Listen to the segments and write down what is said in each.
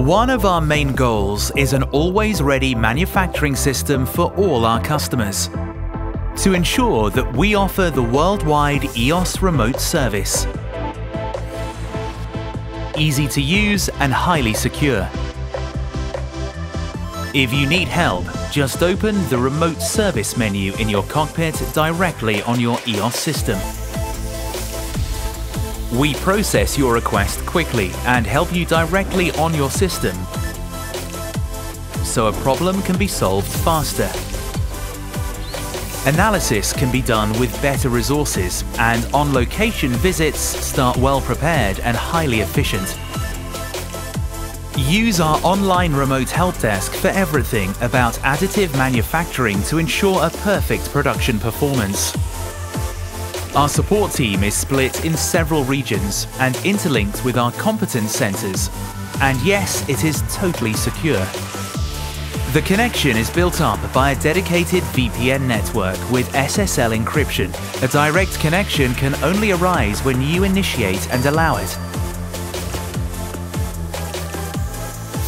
One of our main goals is an always-ready manufacturing system for all our customers, to ensure that we offer the worldwide EOS remote service. Easy to use and highly secure. If you need help, just open the remote service menu in your cockpit directly on your EOS system. We process your request quickly and help you directly on your system, so a problem can be solved faster. Analysis can be done with better resources, and on-location visits start well prepared and highly efficient. Use our online remote help desk for everything about additive manufacturing to ensure a perfect production performance. Our support team is split in several regions and interlinked with our competence centers. And yes, it is totally secure. The connection is built up by a dedicated VPN network with SSL encryption. A direct connection can only arise when you initiate and allow it.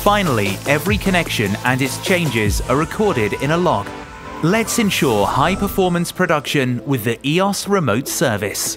Finally, every connection and its changes are recorded in a log. Let's ensure high-performance production with the EOS remote service.